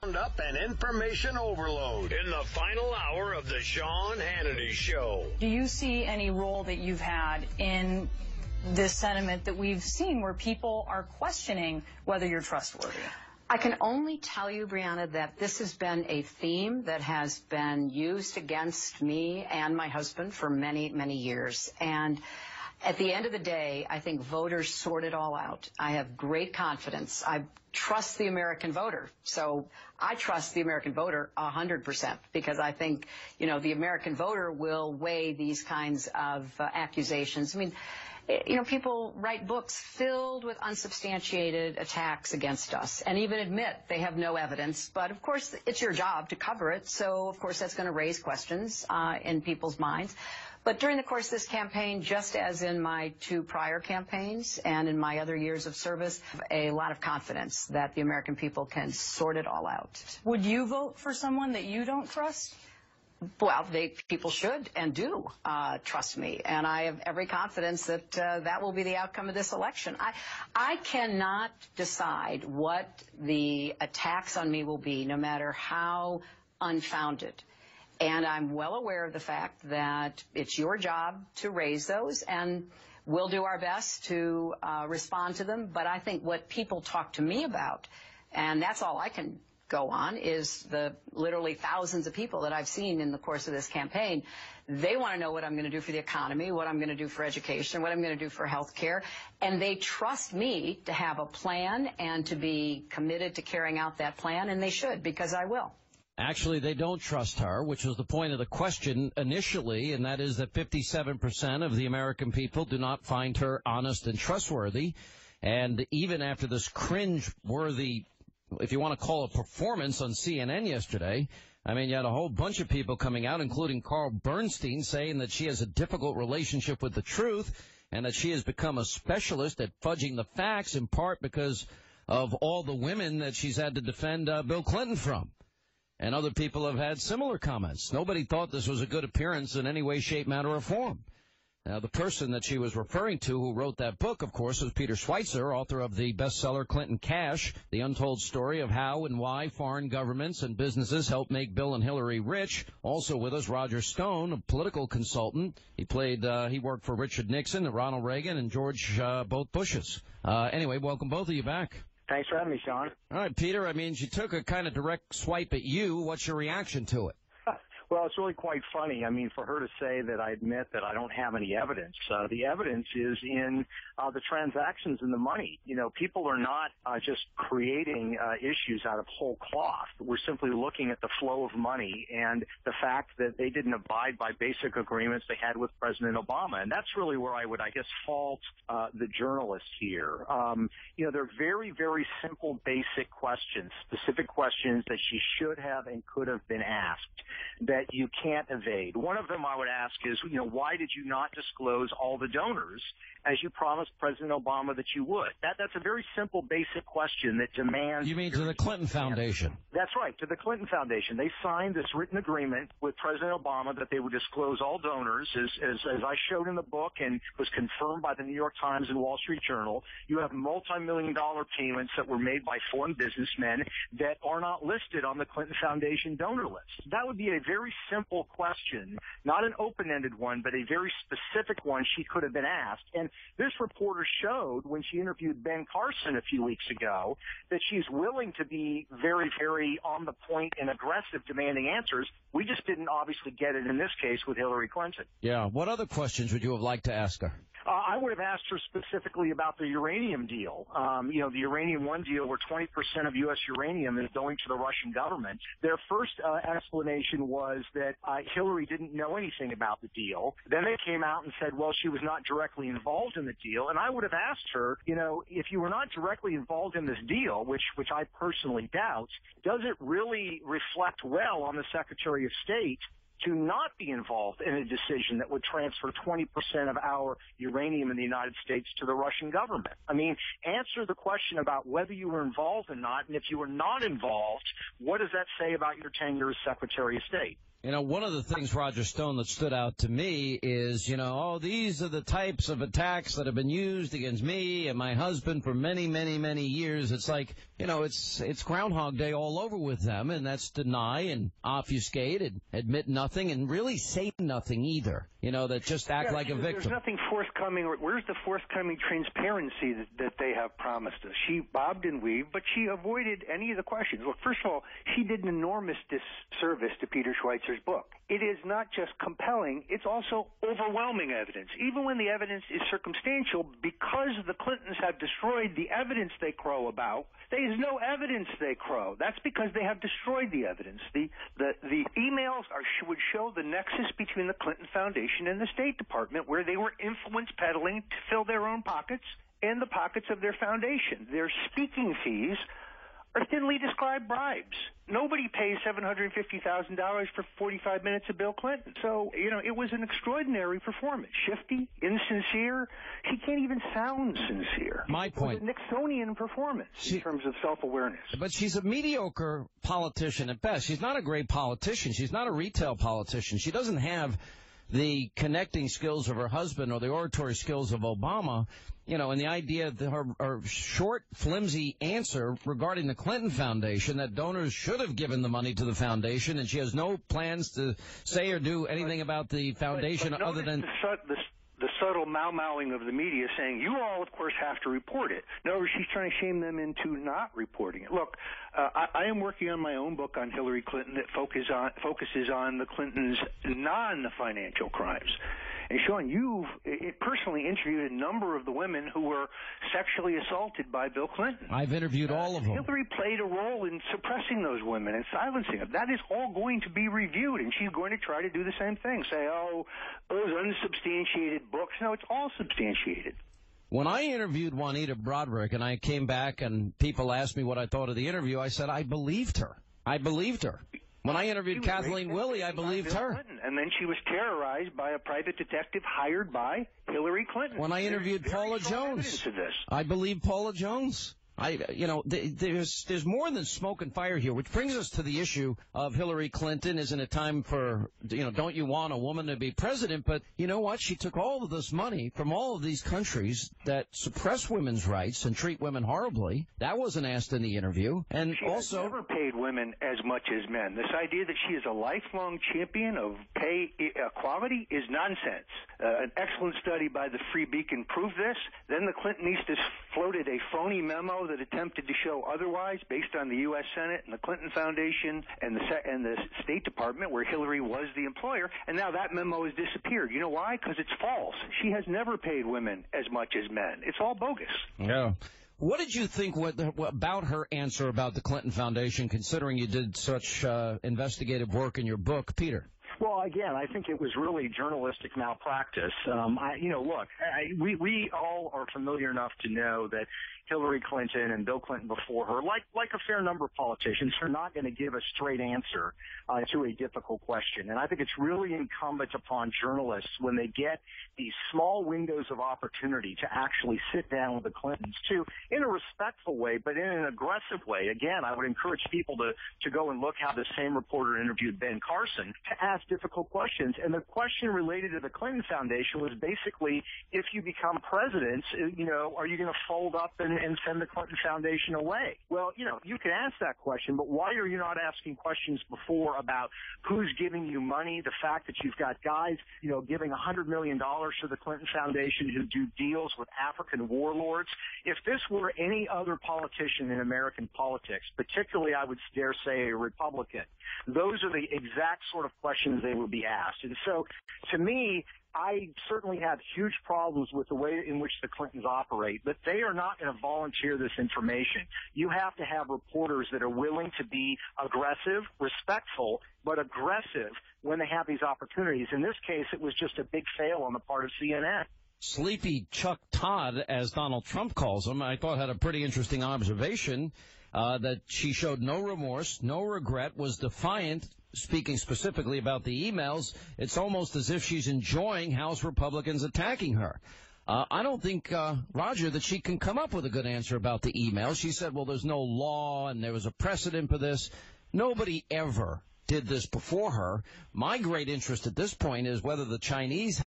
Up and information overload in the final hour of the Sean Hannity Show. Do you see any role that you've had in this sentiment that we've seen where people are questioning whether you're trustworthy? I can only tell you, Brianna, that this has been a theme that has been used against me and my husband for many, many years. And at the end of the day, I think voters sort it all out. I have great confidence. I trust the American voter. So I trust the American voter 100% because I think, the American voter will weigh these kinds of accusations. I mean, people write books filled with unsubstantiated attacks against us and even admit they have no evidence. But, of course, it's your job to cover it. So, of course, that's going to raise questions in people's minds. But during the course of this campaign, just as in my 2 prior campaigns and in my other years of service, a lot of confidence that the American people can sort it all out. Would you vote for someone that you don't trust? Well, people should and do trust me, and I have every confidence that that will be the outcome of this election. I cannot decide what the attacks on me will be, no matter how unfounded. And I'm well aware of the fact that it's your job to raise those, and we'll do our best to respond to them. But I think what people talk to me about, and that's all I can go on, is the literally thousands of people that I've seen in the course of this campaign. They want to know what I'm going to do for the economy, what I'm going to do for education, what I'm going to do for health care. And they trust me to have a plan and to be committed to carrying out that plan, and they should, because I will. Actually, they don't trust her, which was the point of the question initially, and that is that 57% of the American people do not find her honest and trustworthy. And even after this cringe-worthy, if you want to call it, performance on CNN yesterday, I mean, you had a whole bunch of people coming out, including Carl Bernstein, saying that she has a difficult relationship with the truth and that she has become a specialist at fudging the facts, in part because of all the women that she's had to defend Bill Clinton from. And other people have had similar comments. Nobody thought this was a good appearance in any way, shape, manner, or form. Now, the person that she was referring to who wrote that book, of course, was Peter Schweizer, author of the bestseller Clinton Cash, the untold story of how and why foreign governments and businesses helped make Bill and Hillary rich. Also with us, Roger Stone, a political consultant. He worked for Richard Nixon, Ronald Reagan, and George, both Bushes. Anyway, welcome both of you back. Thanks for having me, Sean. All right, Peter, I mean, she took a kind of direct swipe at you. What's your reaction to it? Well, it's really quite funny. I mean, for her to say that I admit that I don't have any evidence, the evidence is in the transactions and the money. People are not just creating issues out of whole cloth. We're simply looking at the flow of money and the fact that they didn't abide by basic agreements they had with President Obama. And that's really where I would, fault the journalists here. They're very, very simple, basic questions, specific questions that she should have and could have been asked that you can't evade. One of them I would ask is, why did you not disclose all the donors as you promised President Obama that you would? That's a very simple, basic question that demands... You mean to the Clinton Foundation? That's right, to the Clinton Foundation. They signed this written agreement with President Obama that they would disclose all donors, as I showed in the book and was confirmed by the New York Times and Wall Street Journal. You have multi-million-dollar payments that were made by foreign businessmen that are not listed on the Clinton Foundation donor list. That would be a very simple question, not an open-ended one, but a very specific one she could have been asked. And this reporter showed when she interviewed Ben Carson a few weeks ago that she's willing to be very, very on the point and aggressive demanding answers. We just didn't obviously get it in this case with Hillary Clinton. Yeah. What other questions would you have liked to ask her? I would have asked her specifically about the uranium deal. The Uranium One deal where 20% of U.S. uranium is going to the Russian government. Their first explanation was that Hillary didn't know anything about the deal. Then they came out and said, well, she was not directly involved in the deal. And I would have asked her, if you were not directly involved in this deal, which I personally doubt, does it really reflect well on the Secretary of State to not be involved in a decision that would transfer 20% of our uranium in the United States to the Russian government? I mean, answer the question about whether you were involved or not, and if you were not involved, what does that say about your tenure as Secretary of State? You know, one of the things, Roger Stone, that stood out to me is, these are the types of attacks that have been used against me and my husband for many, many, many years. It's like, it's Groundhog Day all over with them, and that's deny and obfuscate and admit nothing and really say nothing either, that just act like a victim. There's nothing forthcoming. Where's the forthcoming transparency that they have promised us? She bobbed and weaved, but she avoided any of the questions. Look, first of all, she did an enormous disservice to Peter Schweizer's book. It is not just compelling, it's also overwhelming evidence. Even when the evidence is circumstantial, because the Clintons have destroyed the evidence they crow about, there is no evidence they crow. That's because they have destroyed the evidence. The emails would show the nexus between the Clinton Foundation and the State Department, where they were influence peddling to fill their own pockets and the pockets of their foundation. Their speaking fees are thinly described bribes. Nobody pays $750,000 for 45 minutes of Bill Clinton. So, it was an extraordinary performance. Shifty, insincere. She can't even sound sincere. My point. It was a Nixonian performance in terms of self-awareness. But she's a mediocre politician at best. She's not a great politician. She's not a retail politician. She doesn't have the connecting skills of her husband or the oratory skills of Obama, and the idea that her short, flimsy answer regarding the Clinton Foundation, that donors should have given the money to the foundation, and she has no plans to say or do anything about the foundation but other than the subtle mau-mauing of the media saying, you all, of course, have to report it. No, she's trying to shame them into not reporting it. Look, I am working on my own book on Hillary Clinton that focuses on the Clintons' non-financial crimes. And Sean, you've personally interviewed a number of the women who were sexually assaulted by Bill Clinton. I've interviewed all of them. Hillary played a role in suppressing those women and silencing them. That is all going to be reviewed, and she's going to try to do the same thing. Say, those unsubstantiated books. No, it's all substantiated. When I interviewed Juanita Broderick and I came back and people asked me what I thought of the interview, I said I believed her. When I interviewed Kathleen Willey, I believed her. Clinton, and then she was terrorized by a private detective hired by Hillary Clinton. When I interviewed Paula Jones, I believed Paula Jones. There's more than smoke and fire here, which brings us to the issue of Hillary Clinton. Isn't it time for, don't you want a woman to be president? But you know what? She took all of this money from all of these countries that suppress women's rights and treat women horribly. That wasn't asked in the interview. And she also has never paid women as much as men. This idea that she is a lifelong champion of pay equality is nonsense. An excellent study by the Free Beacon proved this. Then the Clintonistas floated a phony memo that attempted to show otherwise based on the U.S. Senate and the Clinton Foundation and the State Department, where Hillary was the employer, and now that memo has disappeared. You know why? Because it's false. She has never paid women as much as men. It's all bogus. Yeah. What did you think about her answer about the Clinton Foundation, considering you did such investigative work in your book, Peter? Well, again, I think it was really journalistic malpractice. We all are familiar enough to know that Hillary Clinton and Bill Clinton before her, like a fair number of politicians, are not going to give a straight answer to a difficult question. And I think it's really incumbent upon journalists, when they get these small windows of opportunity, to actually sit down with the Clintons, in a respectful way, but in an aggressive way. Again, I would encourage people to go and look how the same reporter interviewed Ben Carson, to ask difficult questions. And the question related to the Clinton Foundation was basically, if you become president, are you going to fold up and send the Clinton Foundation away? Well, you can ask that question, but why are you not asking questions before about who's giving you money, the fact that you've got guys, giving $100 million to the Clinton Foundation who do deals with African warlords? If this were any other politician in American politics, particularly, I would dare say, a Republican, those are the exact sort of questions they would be asked. And so, to me, I certainly have huge problems with the way in which the Clintons operate, but they are not going to volunteer this information. You have to have reporters that are willing to be aggressive, respectful, but aggressive when they have these opportunities. In this case, it was just a big fail on the part of CNN. Sleepy Chuck Todd, as Donald Trump calls him, I thought had a pretty interesting observation, that she showed no remorse, no regret, was defiant. Speaking specifically about the emails, it's almost as if she's enjoying House Republicans attacking her. I don't think, Roger, that she can come up with a good answer about the emails. She said, well, there's no law and there was a precedent for this. Nobody ever did this before her. My great interest at this point is whether the Chinese